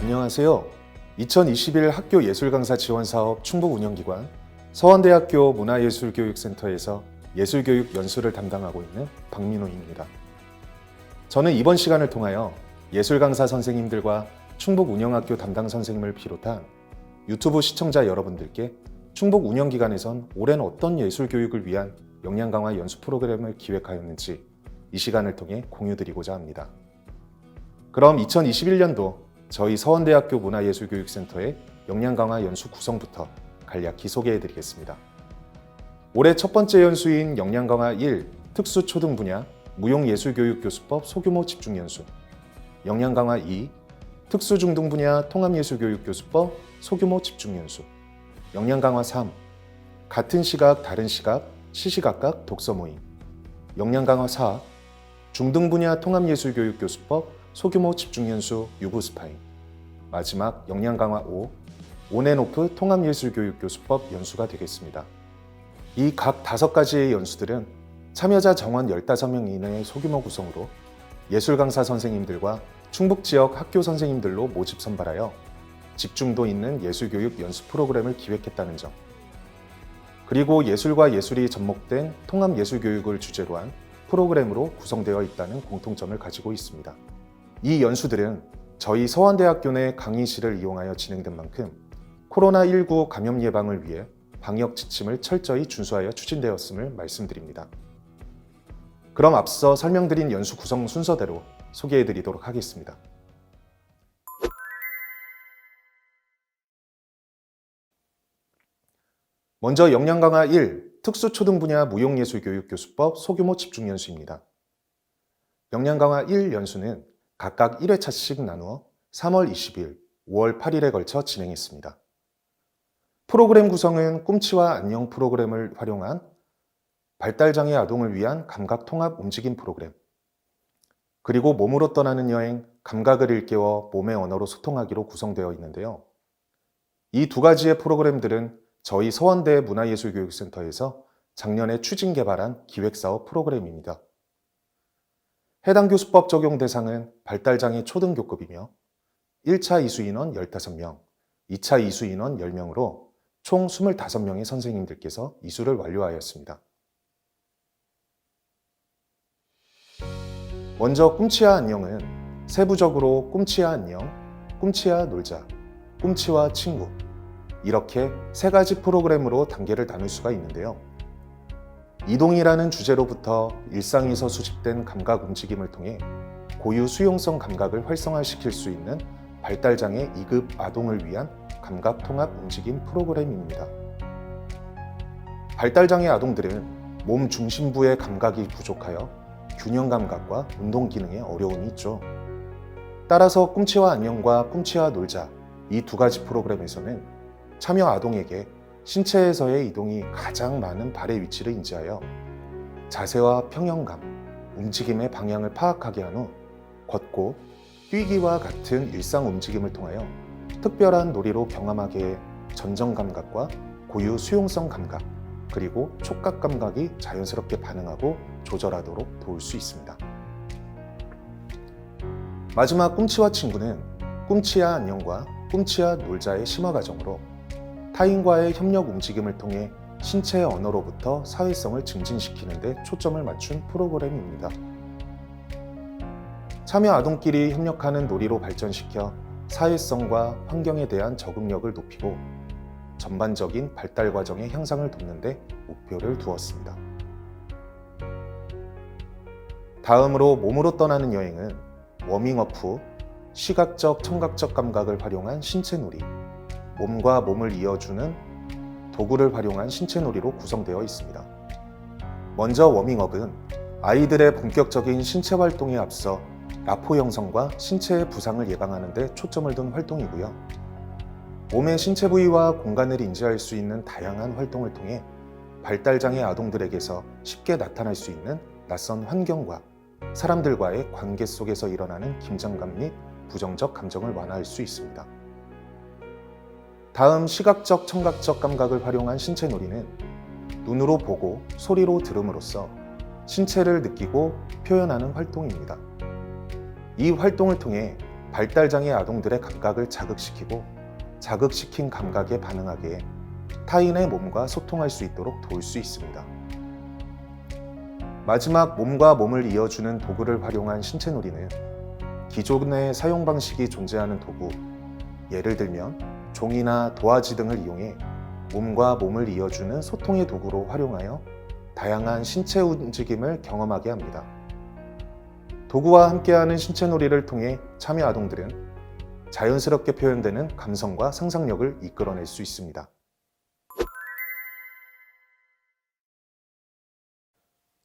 안녕하세요. 2021 학교 예술강사 지원사업 충북운영기관 서원대학교 문화예술교육센터에서 예술교육 연수를 담당하고 있는 박민호입니다. 저는 이번 시간을 통하여 예술강사 선생님들과 충북운영학교 담당 선생님을 비롯한 유튜브 시청자 여러분들께 충북운영기관에선 올해는 어떤 예술교육을 위한 역량강화 연수 프로그램을 기획하였는지 이 시간을 통해 공유드리고자 합니다. 그럼 2021년도 저희 서원대학교 문화예술교육센터의 역량강화 연수 구성부터 간략히 소개해드리겠습니다. 올해 첫 번째 연수인 역량강화 1 특수초등 분야 무용예술교육교수법 소규모 집중연수, 역량강화 2 특수중등 분야 통합예술교육교수법 소규모 집중연수, 역량강화 3 같은 시각 다른 시각 시시각각 독서모임, 역량강화 4 중등 분야 통합예술교육교수법 소규모 집중연수 유구 스파잉, 마지막 역량강화 5 온앤오프 통합예술교육교수법 연수가 되겠습니다. 이 각 5가지의 연수들은 참여자 정원 15명 이내의 소규모 구성으로 예술강사 선생님들과 충북지역 학교 선생님들로 모집 선발하여 집중도 있는 예술교육 연수 프로그램을 기획했다는 점, 그리고 예술과 예술이 접목된 통합예술교육을 주제로 한 프로그램으로 구성되어 있다는 공통점을 가지고 있습니다. 이 연수들은 저희 서원대학교 내 강의실을 이용하여 진행된 만큼 코로나19 감염 예방을 위해 방역 지침을 철저히 준수하여 추진되었음을 말씀드립니다. 그럼 앞서 설명드린 연수 구성 순서대로 소개해드리도록 하겠습니다. 먼저 역량강화 1 특수초등 분야 무용예술교육교수법 소규모 집중연수입니다. 역량강화 1 연수는 각각 1회차씩 나누어 3월 20일, 5월 8일에 걸쳐 진행했습니다. 프로그램 구성은 꿈치와 안녕 프로그램을 활용한 발달장애 아동을 위한 감각 통합 움직임 프로그램, 그리고 몸으로 떠나는 여행 감각을 일깨워 몸의 언어로 소통하기로 구성되어 있는데요. 이 두 가지의 프로그램들은 저희 서원대 문화예술교육센터에서 작년에 추진 개발한 기획사업 프로그램입니다. 해당 교수법 적용 대상은 발달장애 초등교급이며 1차 이수 인원 15명, 2차 이수 인원 10명으로 총 25명의 선생님들께서 이수를 완료하였습니다. 먼저 꿈치와 안녕은 세부적으로 꿈치와 안녕, 꿈치와 놀자, 꿈치와 친구 이렇게 3가지 프로그램으로 단계를 나눌 수가 있는데요. 이동이라는 주제로부터 일상에서 수집된 감각 움직임을 통해 고유 수용성 감각을 활성화시킬 수 있는 발달장애 2급 아동을 위한 감각 통합 움직임 프로그램입니다. 발달장애 아동들은 몸 중심부의 감각이 부족하여 균형 감각과 운동 기능에 어려움이 있죠. 따라서 꿈치와 안녕과 꿈치와 놀자 이 2가지 프로그램에서는 참여 아동에게 신체에서의 이동이 가장 많은 발의 위치를 인지하여 자세와 평형감, 움직임의 방향을 파악하게 한 후 걷고 뛰기와 같은 일상 움직임을 통하여 특별한 놀이로 경험하게 해 전정 감각과 고유 수용성 감각, 그리고 촉각 감각이 자연스럽게 반응하고 조절하도록 도울 수 있습니다. 마지막 꿈치와 친구는 꿈치와 안녕과 꿈치와 놀자의 심화 과정으로 타인과의 협력 움직임을 통해 신체의 언어로부터 사회성을 증진시키는 데 초점을 맞춘 프로그램입니다. 참여 아동끼리 협력하는 놀이로 발전시켜 사회성과 환경에 대한 적응력을 높이고 전반적인 발달 과정의 향상을 돕는 데 목표를 두었습니다. 다음으로 몸으로 떠나는 여행은 워밍업 후 시각적, 청각적 감각을 활용한 신체 놀이, 몸과 몸을 이어주는 도구를 활용한 신체 놀이로 구성되어 있습니다. 먼저 워밍업은 아이들의 본격적인 신체 활동에 앞서 라포 형성과 신체의 부상을 예방하는 데 초점을 둔 활동이고요. 몸의 신체 부위와 공간을 인지할 수 있는 다양한 활동을 통해 발달장애 아동들에게서 쉽게 나타날 수 있는 낯선 환경과 사람들과의 관계 속에서 일어나는 긴장감 및 부정적 감정을 완화할 수 있습니다. 다음 시각적, 청각적 감각을 활용한 신체 놀이는 눈으로 보고 소리로 들음으로써 신체를 느끼고 표현하는 활동입니다. 이 활동을 통해 발달장애 아동들의 감각을 자극시키고 자극시킨 감각에 반응하게 타인의 몸과 소통할 수 있도록 도울 수 있습니다. 마지막 몸과 몸을 이어주는 도구를 활용한 신체놀이는 기존의 사용 방식이 존재하는 도구, 예를 들면 종이나 도화지 등을 이용해 몸과 몸을 이어주는 소통의 도구로 활용하여 다양한 신체 움직임을 경험하게 합니다. 도구와 함께하는 신체놀이를 통해 참여 아동들은 자연스럽게 표현되는 감성과 상상력을 이끌어낼 수 있습니다.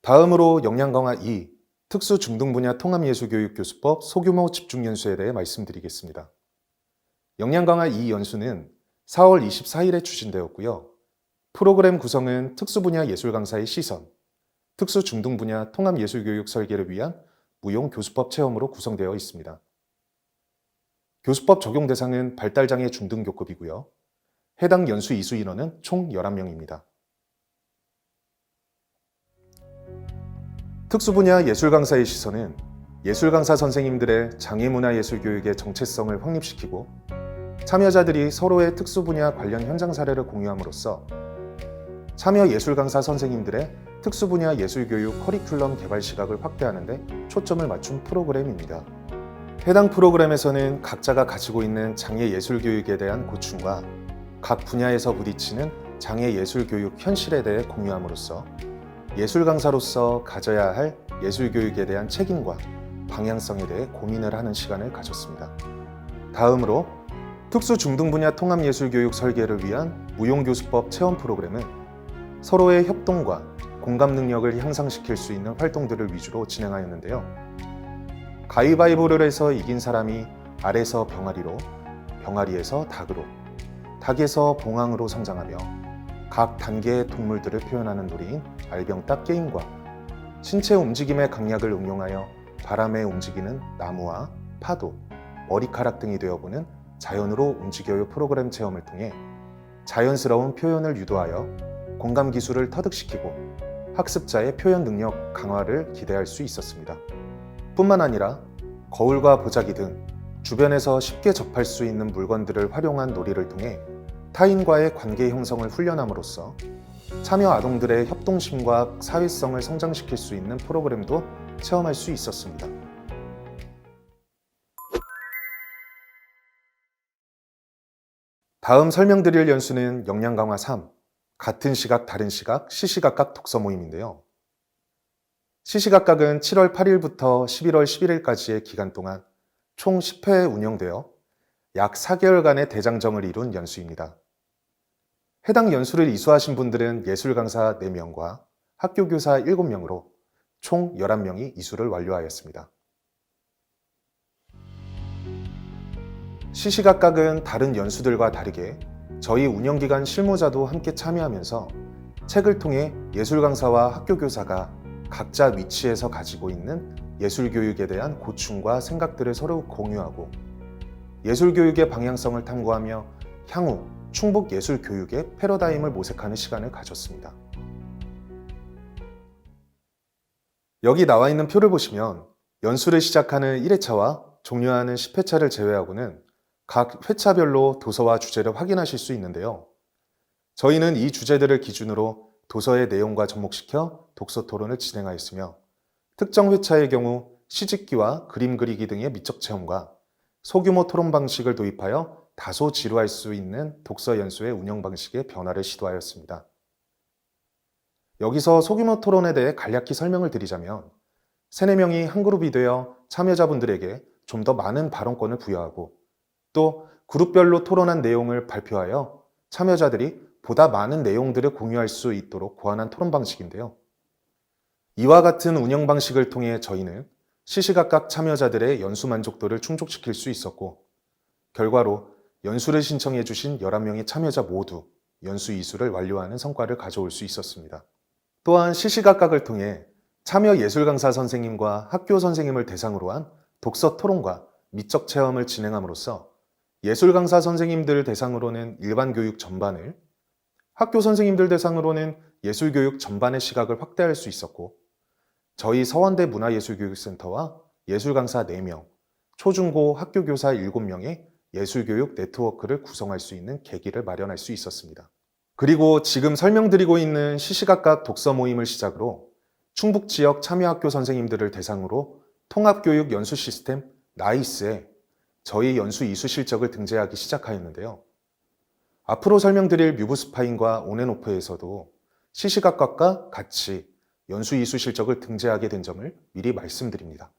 다음으로 역량강화 2, 특수중등분야 통합예술교육교수법 소규모 집중연수에 대해 말씀드리겠습니다. 역량강화 2 연수는 4월 24일에 추진되었고요. 프로그램 구성은 특수분야 예술강사의 시선, 특수중등분야 통합예술교육 설계를 위한 무용교수법 체험으로 구성되어 있습니다. 교수법 적용 대상은 발달장애 중등교급이고요. 해당 연수 이수 인원은 총 11명입니다. 특수분야 예술강사의 시선은 예술강사 선생님들의 장애문화예술교육의 정체성을 확립시키고 참여자들이 서로의 특수분야 관련 현장 사례를 공유함으로써 참여 예술강사 선생님들의 특수분야 예술교육 커리큘럼 개발 시각을 확대하는 데 초점을 맞춘 프로그램입니다. 해당 프로그램에서는 각자가 가지고 있는 장애 예술교육에 대한 고충과 각 분야에서 부딪히는 장애 예술교육 현실에 대해 공유함으로써 예술강사로서 가져야 할 예술교육에 대한 책임과 방향성에 대해 고민을 하는 시간을 가졌습니다. 다음으로 특수중등분야 통합예술교육 설계를 위한 무용교수법 체험 프로그램은 서로의 협동과 공감 능력을 향상시킬 수 있는 활동들을 위주로 진행하였는데요. 가위바위보를 해서 이긴 사람이 알에서 병아리로, 병아리에서 닭으로, 닭에서 봉황으로 성장하며 각 단계의 동물들을 표현하는 놀이인 알병딱 게임과 신체 움직임의 강약을 응용하여 바람에 움직이는 나무와 파도, 머리카락 등이 되어보는 자연으로 움직여요 프로그램 체험을 통해 자연스러운 표현을 유도하여 공감 기술을 터득시키고 학습자의 표현 능력 강화를 기대할 수 있었습니다. 뿐만 아니라 거울과 보자기 등 주변에서 쉽게 접할 수 있는 물건들을 활용한 놀이를 통해 타인과의 관계 형성을 훈련함으로써 참여 아동들의 협동심과 사회성을 성장시킬 수 있는 프로그램도 체험할 수 있었습니다. 다음 설명드릴 연수는 역량강화 3, 같은 시각 다른 시각 시시각각 독서 모임인데요. 시시각각은 7월 8일부터 11월 11일까지의 기간 동안 총 10회 운영되어 약 4개월간의 대장정을 이룬 연수입니다. 해당 연수를 이수하신 분들은 예술강사 4명과 학교교사 7명으로 총 11명이 이수를 완료하였습니다. 시시각각은 다른 연수들과 다르게 저희 운영기관 실무자도 함께 참여하면서 책을 통해 예술강사와 학교교사가 각자 위치에서 가지고 있는 예술교육에 대한 고충과 생각들을 서로 공유하고 예술교육의 방향성을 탐구하며 향후 충북예술교육의 패러다임을 모색하는 시간을 가졌습니다. 여기 나와 있는 표를 보시면 연수를 시작하는 1회차와 종료하는 10회차를 제외하고는 각 회차별로 도서와 주제를 확인하실 수 있는데요. 저희는 이 주제들을 기준으로 도서의 내용과 접목시켜 독서 토론을 진행하였으며 특정 회차의 경우 시집기와 그림 그리기 등의 미적 체험과 소규모 토론 방식을 도입하여 다소 지루할 수 있는 독서 연수의 운영 방식의 변화를 시도하였습니다. 여기서 소규모 토론에 대해 간략히 설명을 드리자면 3, 4명이 한 그룹이 되어 참여자분들에게 좀 더 많은 발언권을 부여하고 또 그룹별로 토론한 내용을 발표하여 참여자들이 보다 많은 내용들을 공유할 수 있도록 고안한 토론 방식인데요. 이와 같은 운영 방식을 통해 저희는 시시각각 참여자들의 연수 만족도를 충족시킬 수 있었고 결과로 연수를 신청해 주신 11명의 참여자 모두 연수 이수를 완료하는 성과를 가져올 수 있었습니다. 또한 시시각각을 통해 참여 예술강사 선생님과 학교 선생님을 대상으로 한 독서 토론과 미적 체험을 진행함으로써 예술강사 선생님들 대상으로는 일반 교육 전반을, 학교 선생님들 대상으로는 예술교육 전반의 시각을 확대할 수 있었고 저희 서원대 문화예술교육센터와 예술강사 4명, 초중고 학교교사 7명의 예술교육 네트워크를 구성할 수 있는 계기를 마련할 수 있었습니다. 그리고 지금 설명드리고 있는 시시각각 독서 모임을 시작으로 충북 지역 참여학교 선생님들을 대상으로 통합교육 연수 시스템 나이스에 저희 연수 이수 실적을 등재하기 시작하였는데요. 앞으로 설명드릴 뮤브스파인과 온앤오프에서도 시시각각과 같이 연수 이수 실적을 등재하게 된 점을 미리 말씀드립니다.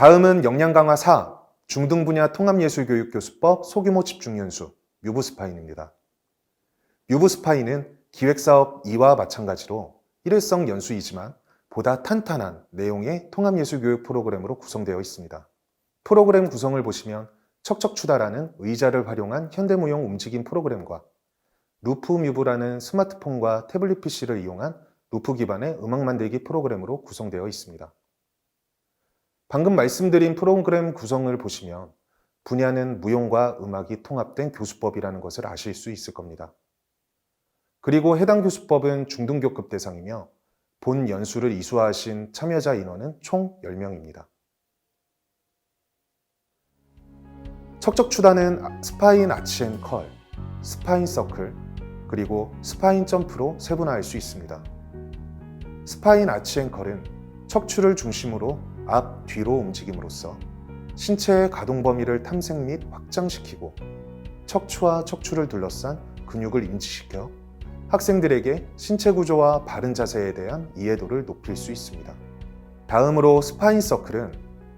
다음은 역량 강화 4, 중등 분야 통합예술교육교수법 소규모 집중연수, 뮤브스파인입니다. 뮤브스파인은 기획사업 2와 마찬가지로 일회성 연수이지만 보다 탄탄한 내용의 통합예술교육 프로그램으로 구성되어 있습니다. 프로그램 구성을 보시면 척척추다라는 의자를 활용한 현대무용 움직임 프로그램과 루프뮤브라는 스마트폰과 태블릿 PC를 이용한 루프 기반의 음악 만들기 프로그램으로 구성되어 있습니다. 방금 말씀드린 프로그램 구성을 보시면 분야는 무용과 음악이 통합된 교수법이라는 것을 아실 수 있을 겁니다. 그리고 해당 교수법은 중등교급 대상이며 본 연수를 이수하신 참여자 인원은 총 10명입니다. 척척추다는 스파인 아치앤컬, 스파인 서클, 그리고 스파인 점프로 세분화할 수 있습니다. 스파인 아치앤컬은 척추를 중심으로 앞, 뒤로 움직임으로써 신체의 가동 범위를 탐색 및 확장시키고 척추와 척추를 둘러싼 근육을 인지시켜 학생들에게 신체 구조와 바른 자세에 대한 이해도를 높일 수 있습니다. 다음으로 스파인 서클은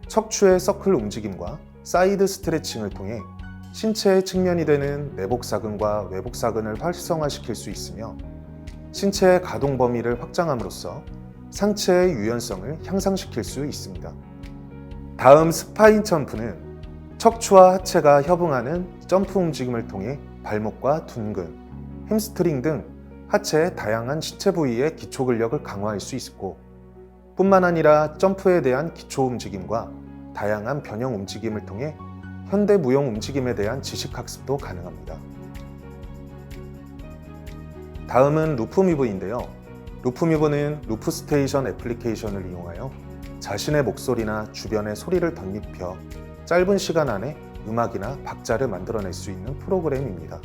척추의 서클 움직임과 사이드 스트레칭을 통해 신체의 측면이 되는 내복사근과 외복사근을 활성화시킬 수 있으며 신체의 가동 범위를 확장함으로써 상체의 유연성을 향상시킬 수 있습니다. 다음 스파인 점프는 척추와 하체가 협응하는 점프 움직임을 통해 발목과 둔근, 햄스트링 등 하체의 다양한 신체 부위의 기초 근력을 강화할 수 있고 뿐만 아니라 점프에 대한 기초 움직임과 다양한 변형 움직임을 통해 현대 무용 움직임에 대한 지식 학습도 가능합니다. 다음은 루프뮤브인데요. 루프뮤브는 루프스테이션 애플리케이션을 이용하여 자신의 목소리나 주변의 소리를 덧입혀 짧은 시간 안에 음악이나 박자를 만들어낼 수 있는 프로그램입니다.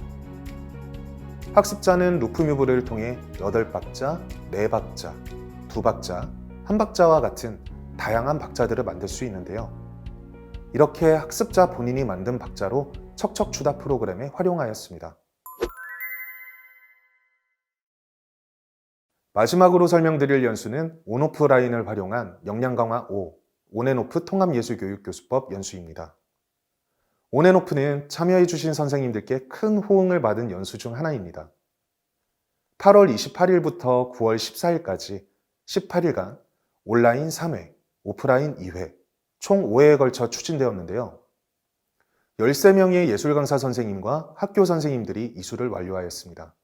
학습자는 루프뮤브를 통해 8박자, 4박자, 2박자, 1박자와 같은 다양한 박자들을 만들 수 있는데요. 이렇게 학습자 본인이 만든 박자로 척척추다 프로그램에 활용하였습니다. 마지막으로 설명드릴 연수는 온오프라인을 활용한 역량 강화 5, 온앤오프 통합예술교육교수법 연수입니다. 온앤오프는 참여해주신 선생님들께 큰 호응을 받은 연수 중 하나입니다. 8월 28일부터 9월 14일까지 18일간 온라인 3회, 오프라인 2회, 총 5회에 걸쳐 추진되었는데요. 13명의 예술 강사 선생님과 학교 선생님들이 이수를 완료하였습니다.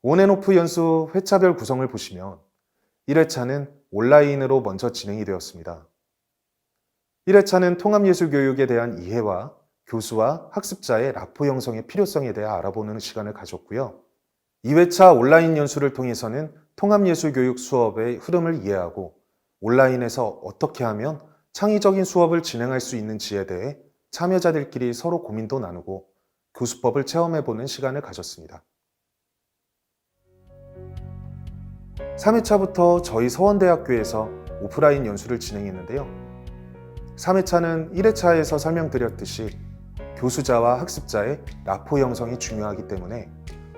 온앤오프 연수 회차별 구성을 보시면 1회차는 온라인으로 먼저 진행이 되었습니다. 1회차는 통합예술교육에 대한 이해와 교수와 학습자의 라포 형성의 필요성에 대해 알아보는 시간을 가졌고요. 2회차 온라인 연수를 통해서는 통합예술교육 수업의 흐름을 이해하고 온라인에서 어떻게 하면 창의적인 수업을 진행할 수 있는지에 대해 참여자들끼리 서로 고민도 나누고 교수법을 체험해보는 시간을 가졌습니다. 3회차부터 저희 서원대학교에서 오프라인 연수를 진행했는데요. 3회차는 1회차에서 설명드렸듯이 교수자와 학습자의 라포 형성이 중요하기 때문에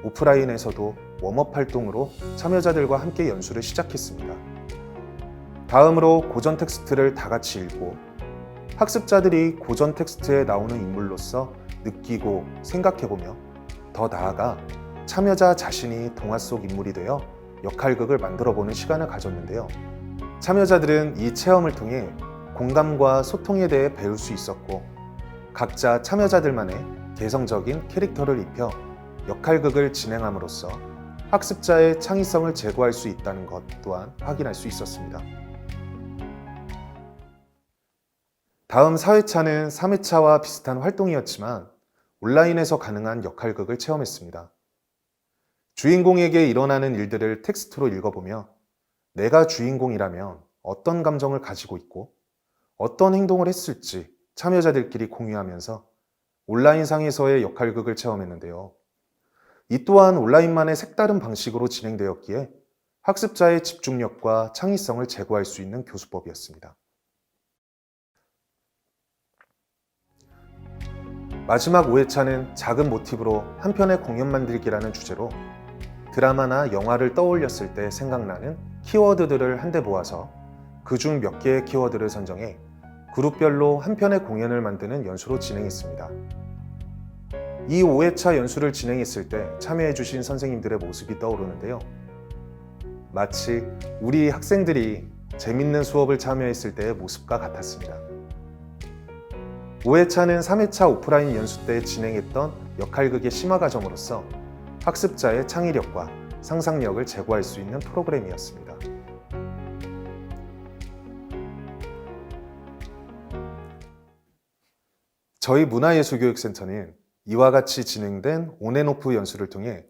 오프라인에서도 웜업 활동으로 참여자들과 함께 연수를 시작했습니다. 다음으로 고전 텍스트를 다 같이 읽고 학습자들이 고전 텍스트에 나오는 인물로서 느끼고 생각해보며 더 나아가 참여자 자신이 동화 속 인물이 되어 역할극을 만들어보는 시간을 가졌는데요. 참여자들은 이 체험을 통해 공감과 소통에 대해 배울 수 있었고 각자 참여자들만의 개성적인 캐릭터를 입혀 역할극을 진행함으로써 학습자의 창의성을 제고할 수 있다는 것 또한 확인할 수 있었습니다. 다음 4회차는 3회차와 비슷한 활동이었지만 온라인에서 가능한 역할극을 체험했습니다. 주인공에게 일어나는 일들을 텍스트로 읽어보며 내가 주인공이라면 어떤 감정을 가지고 있고 어떤 행동을 했을지 참여자들끼리 공유하면서 온라인상에서의 역할극을 체험했는데요. 이 또한 온라인만의 색다른 방식으로 진행되었기에 학습자의 집중력과 창의성을 제고할 수 있는 교수법이었습니다. 마지막 5회차는 작은 모티브로 한 편의 공연 만들기라는 주제로 드라마나 영화를 떠올렸을 때 생각나는 키워드들을 한데 모아서 그중 몇 개의 키워드를 선정해 그룹별로 한 편의 공연을 만드는 연수로 진행했습니다. 이 5회차 연수를 진행했을 때 참여해주신 선생님들의 모습이 떠오르는데요. 마치 우리 학생들이 재밌는 수업을 참여했을 때의 모습과 같았습니다. 5회차는 3회차 오프라인 연수 때 진행했던 역할극의 심화 과정으로서 학습자의 창의력과 상상력을 제고할 수 있는 프로그램이었습니다. 저희 문화예술교육센터는 이와 같이 진행된 온앤오프 연수를 통해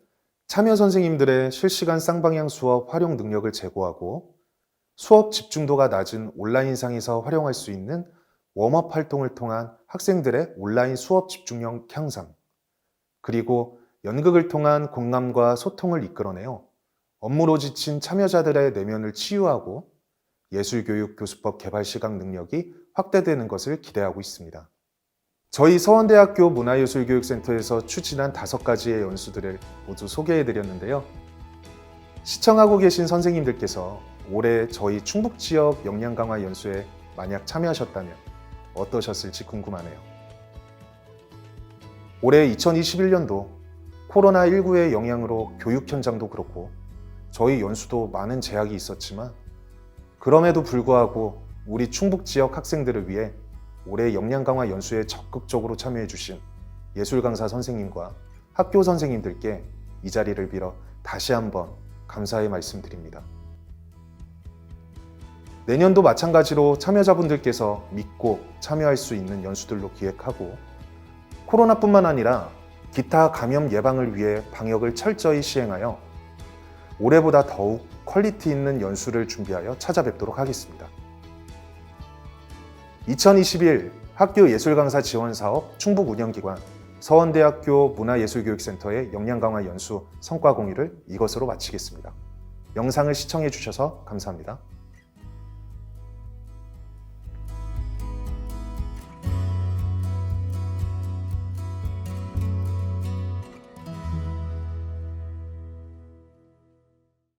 참여 선생님들의 실시간 쌍방향 수업 활용 능력을 제고하고 수업 집중도가 낮은 온라인상에서 활용할 수 있는 웜업 활동을 통한 학생들의 온라인 수업 집중력 향상, 그리고 연극을 통한 공감과 소통을 이끌어내어 업무로 지친 참여자들의 내면을 치유하고 예술교육 교수법 개발 시각 능력이 확대되는 것을 기대하고 있습니다. 저희 서원대학교 문화예술교육센터에서 추진한 5가지의 연수들을 모두 소개해드렸는데요. 시청하고 계신 선생님들께서 올해 저희 충북지역 역량강화 연수에 만약 참여하셨다면 어떠셨을지 궁금하네요. 올해 2021년도 코로나19의 영향으로 교육 현장도 그렇고 저희 연수도 많은 제약이 있었지만 그럼에도 불구하고 우리 충북지역 학생들을 위해 올해 역량강화 연수에 적극적으로 참여해주신 예술강사 선생님과 학교 선생님들께 이 자리를 빌어 다시 한번 감사의 말씀드립니다. 내년도 마찬가지로 참여자분들께서 믿고 참여할 수 있는 연수들로 기획하고 코로나뿐만 아니라 기타 감염 예방을 위해 방역을 철저히 시행하여 올해보다 더욱 퀄리티 있는 연수를 준비하여 찾아뵙도록 하겠습니다. 2021 학교 예술강사 지원사업 충북운영기관 서원대학교 문화예술교육센터의 역량강화 연수 성과 공유를 이것으로 마치겠습니다. 영상을 시청해 주셔서 감사합니다.